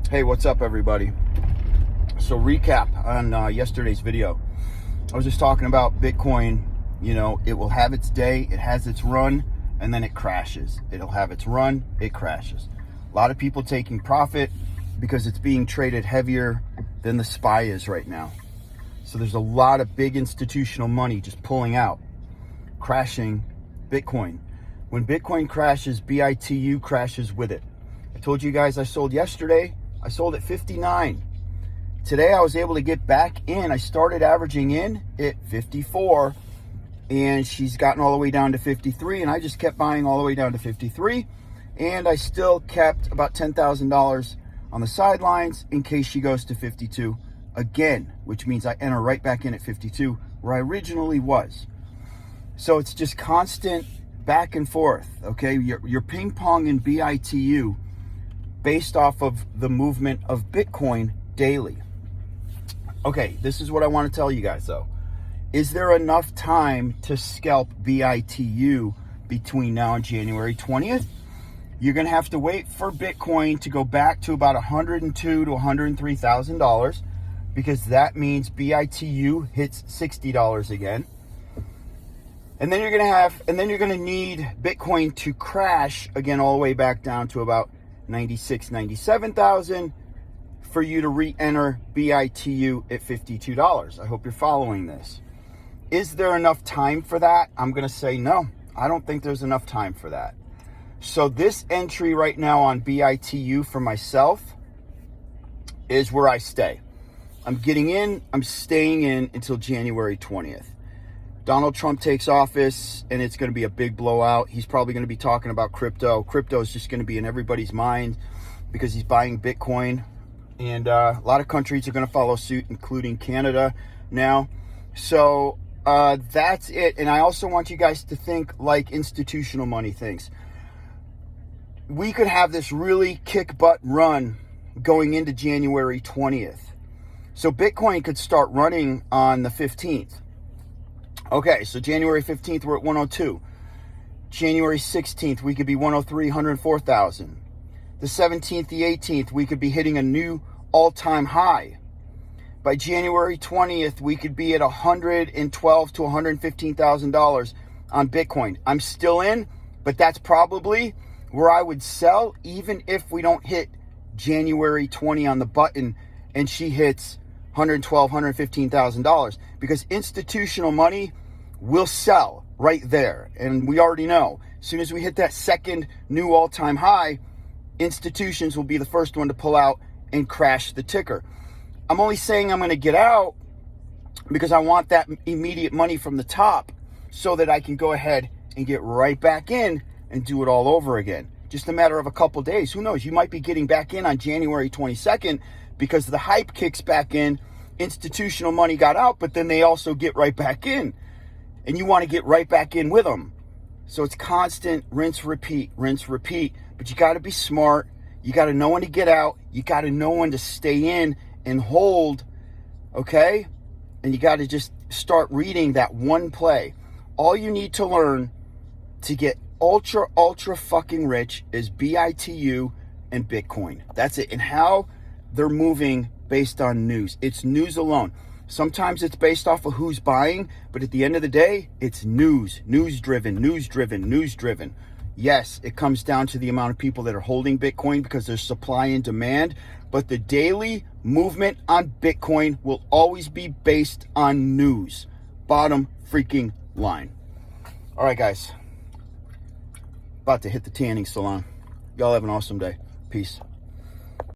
Hey, what's up, everybody? So recap on yesterday's video. I was just talking about Bitcoin. You know, it will have its day, it has its run, and then it crashes. It'll have its run, it crashes. A lot of people taking profit because it's being traded heavier than the SPY is right now. So there's a lot of big institutional money just pulling out, crashing Bitcoin. When Bitcoin crashes, BITU crashes with it. I told you guys I sold yesterday. I sold at 59. Today I was able to get back in. I started averaging in at 54, and she's gotten all the way down to 53, and I just kept buying all the way down to 53, and I still kept about $10,000 on the sidelines in case she goes to 52 again, which means I enter right back in at 52 where I originally was. So it's just constant back and forth, okay? You're ping pong in BITU based off of the movement of Bitcoin daily. Okay, this is what I want to tell you guys though. Is there enough time to scalp BITU between now and January 20th? You're going to have to wait for Bitcoin to go back to about $102,000 to $103,000, because that means BITU hits $60 again. And then you're going to need Bitcoin to crash again all the way back down to about 96, 97,000 for you to re-enter BITU at $52. I hope you're following this. Is there enough time for that? I'm going to say no. I don't think there's enough time for that. So this entry right now on BITU for myself is where I stay. I'm getting in, I'm staying in until January 20th. Donald Trump takes office, and it's going to be a big blowout. He's probably going to be talking about crypto. Crypto is just going to be in everybody's mind because he's buying Bitcoin. And a lot of countries are going to follow suit, including Canada now. So that's it. And I also want you guys to think like institutional money thinks. We could have this really kick-butt run going into January 20th. So Bitcoin could start running on the 15th. Okay, so January 15th, we're at 102. January 16th, we could be 103, 104,000. The 17th, the 18th, we could be hitting a new all-time high. By January 20th, we could be at $112,000 to $115,000 on Bitcoin. I'm still in, but that's probably where I would sell, even if we don't hit January 20 on the button and she hits $112,000, $115,000, because institutional money will sell right there. And we already know, as soon as we hit that second new all-time high, institutions will be the first one to pull out and crash the ticker. I'm only saying I'm going to get out because I want that immediate money from the top so that I can go ahead and get right back in and do it all over again. Just a matter of a couple days. Who knows? You might be getting back in on January 22nd because the hype kicks back in. Institutional money got out, but then they also get right back in. And you want to get right back in with them. So it's constant rinse, repeat, but you got to be smart. You got to know when to get out. You got to know when to stay in and hold, okay? And you got to just start reading that one play. All you need to learn to get ultra fucking rich is BITU and Bitcoin. That's it. And how they're moving based on news. It's news alone. Sometimes it's based off of who's buying, but at the end of the day, it's news driven. Yes, it comes down to the amount of people that are holding Bitcoin because there's supply and demand, but the daily movement on Bitcoin will always be based on news. Bottom freaking line. All right, guys. About to hit the tanning salon. Y'all have an awesome day. Peace.